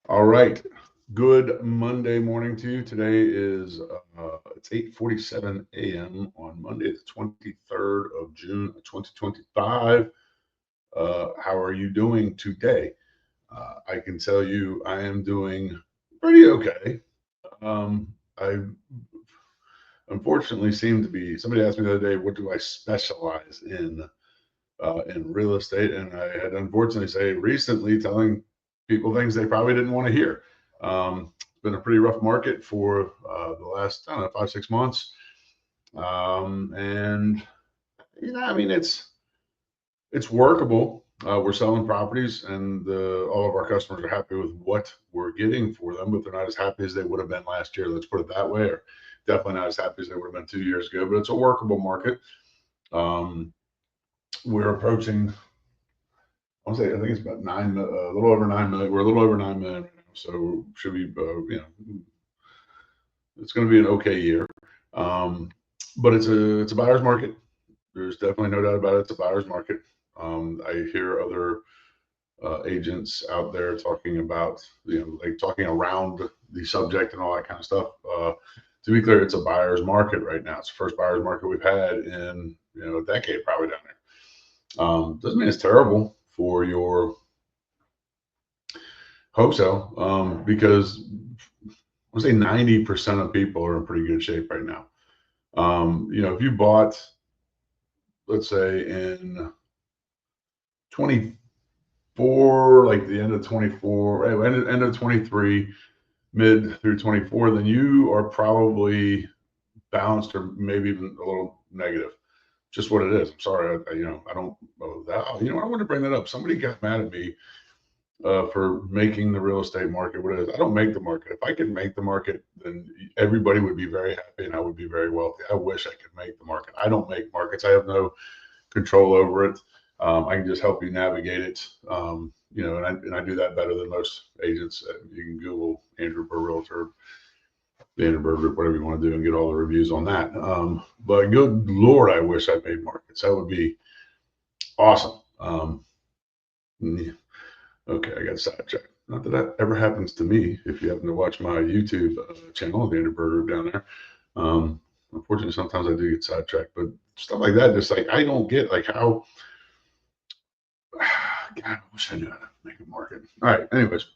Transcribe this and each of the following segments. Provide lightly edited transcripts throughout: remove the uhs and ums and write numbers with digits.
All right. Good Monday morning to you. Today is it's 8:47 a.m. on Monday, the 23rd of June, 2025. How are you doing today? I can tell you I am doing pretty okay. I unfortunately seem to be. Somebody asked me the other day, what do I specialize in real estate? And I had unfortunately say recently telling people things they probably didn't want to hear. It's been a pretty rough market for the last, I don't know, 5, 6 months. And I mean, it's workable. We're selling properties, and all of our customers are happy with what we're getting for them, but they're not as happy as they would have been last year. Let's put it that way, or definitely not as happy as they would have been 2 years ago. But it's a workable market. Um, we're approaching I think it's about a little over 9 million. We're a little over 9 million right now, so should be, it's going to be an okay year. Um, but it's a buyer's market. There's definitely no doubt about it. It's a buyer's market. I hear other agents out there talking about, like talking around the subject and all that kind of stuff. To be clear, it's a buyer's market right now. It's the first buyer's market we've had in a decade, probably down there. Doesn't mean it's terrible for your hope so, because I would say 90% of people are in pretty good shape right now. If you bought, let's say in 24, like the end of 24, end of 23, mid through 24, then you are probably balanced or maybe even a little negative. Just what it is. I'm sorry. I don't know that. I want to bring that up. Somebody got mad at me for making the real estate market what it is. I don't make the market. If I could make the market, then everybody would be very happy and I would be very wealthy. I wish I could make the market. I don't make markets. I have no control over it. I can just help you navigate it. And I do that better than most agents. You can Google Andrew Burr Realtor, Andrew Burr Group, whatever you want to do, and get all the reviews on that. But good Lord, I wish I made markets. That would be awesome. Yeah. Okay, I got sidetracked. Not that that ever happens to me. If you happen to watch my YouTube channel, the Burger down there, unfortunately, sometimes I do get sidetracked. But stuff like that, just like I don't get, like how. God, I wish I knew how to make a market. All right. Anyways,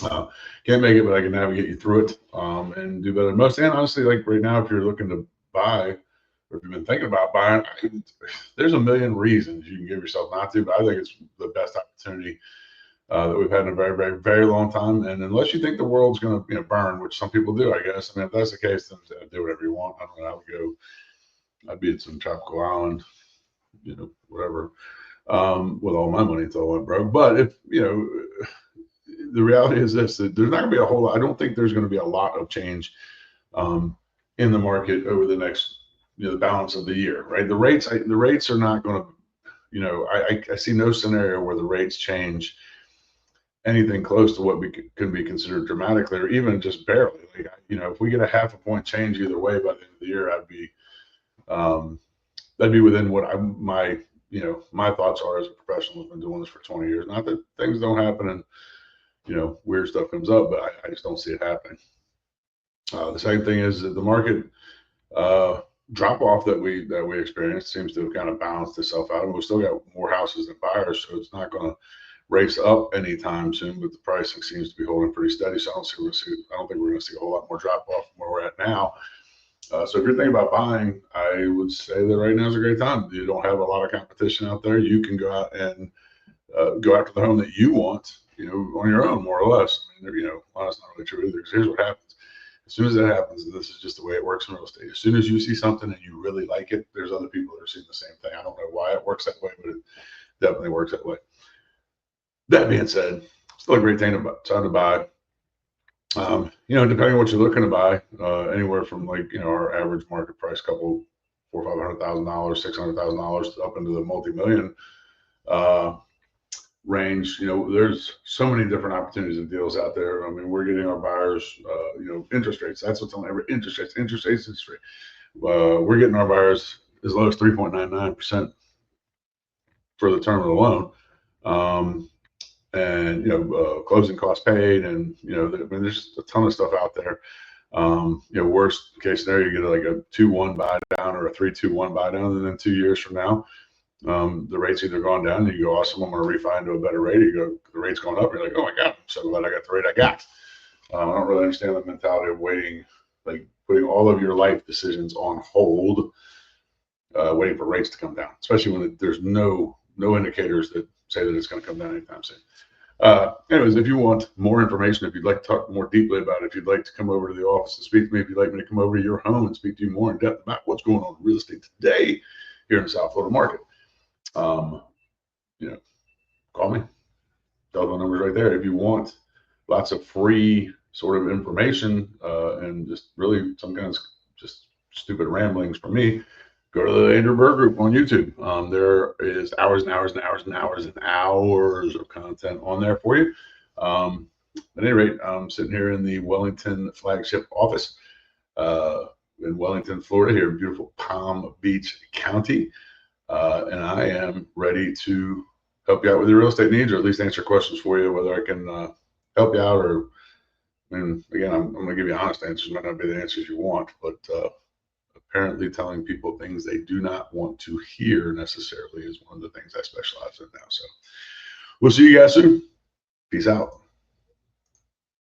uh, can't make it, but I can navigate you through it and do better than most. And honestly, like right now, if you're looking to buy, or if you've been thinking about buying, there's a million reasons you can give yourself not to, but I think it's the best opportunity that we've had in a very, very, very long time. And unless you think the world's going to, burn, which some people do, I guess. I mean, if that's the case, then do whatever you want. I don't know. I would go. I'd be at some tropical island, whatever, with all my money until I went broke. But if the reality is this: that there's not going to be a whole lot. I don't think there's going to be a lot of change um, in the market over the next, the balance of the year. Right? The rates are not going to. I see no scenario where the rates change anything close to what can be considered dramatically or even just barely. Like, if we get a half a point change either way by the end of the year, um, that'd be within what my thoughts are as a professional who's been doing this for 20 years. Not that things don't happen and, weird stuff comes up, but I just don't see it happening. The second thing is that the market uh, drop off that we experienced seems to have kind of balanced itself out. And we've still got more houses than buyers, so it's not going to race up anytime soon. But the pricing seems to be holding pretty steady. So I don't think we're going to see a whole lot more drop off from where we're at now. So if you're thinking about buying, I would say that right now is a great time. You don't have a lot of competition out there. You can go out and go after the home that you want, on your own, more or less. I mean, well, that's not really true either. Because here's what happens: as soon as that happens, and this is just the way it works in real estate. As soon as you see something and you really like it, there's other people that are seeing the same thing. I don't know why it works that way, but it definitely works that way. That being said, still a great time to buy. Depending on what you're looking to buy, anywhere from like our average market price, couple $400,000, $500,000, $600,000 up into the multi-million uh, range. There's so many different opportunities and deals out there. I mean, we're getting our buyers, interest rates. That's what's on every interest rates. Interest rates is free. We're getting our buyers as low as 3.99% for the term of the loan. Um, and closing costs paid, and I mean, there's just a ton of stuff out there. Worst case scenario, you get like a 2-1 buy down or a 3-2-1 buy down, and then 2 years from now, the rate's either gone down, and you go, awesome, I'm going to refi into a better rate. You go, the rate's going up, you're like, oh my God, I'm so glad I got the rate I got. I don't really understand the mentality of waiting, like putting all of your life decisions on hold, waiting for rates to come down, especially when there's no indicators that say that it's going to come down anytime soon. Anyways, if you want more information, if you'd like to talk more deeply about it, if you'd like to come over to the office and speak to me, if you'd like me to come over to your home and speak to you more in depth about what's going on in real estate today here in the South Florida market, call me. Telephone number's right there. If you want lots of free sort of information and just really some kind of just stupid ramblings from me, go to the Andrew Berg group on YouTube. There is hours and hours and hours and hours and hours of content on there for you. At any rate, I'm sitting here in the Wellington flagship office in Wellington, Florida, here in beautiful Palm Beach County. And I am ready to help you out with your real estate needs, or at least answer questions for you, whether I can help you out, or, I mean, again, I'm going to give you honest answers. Might not be the answers you want, but apparently telling people things they do not want to hear necessarily is one of the things I specialize in now. So we'll see you guys soon. Peace out.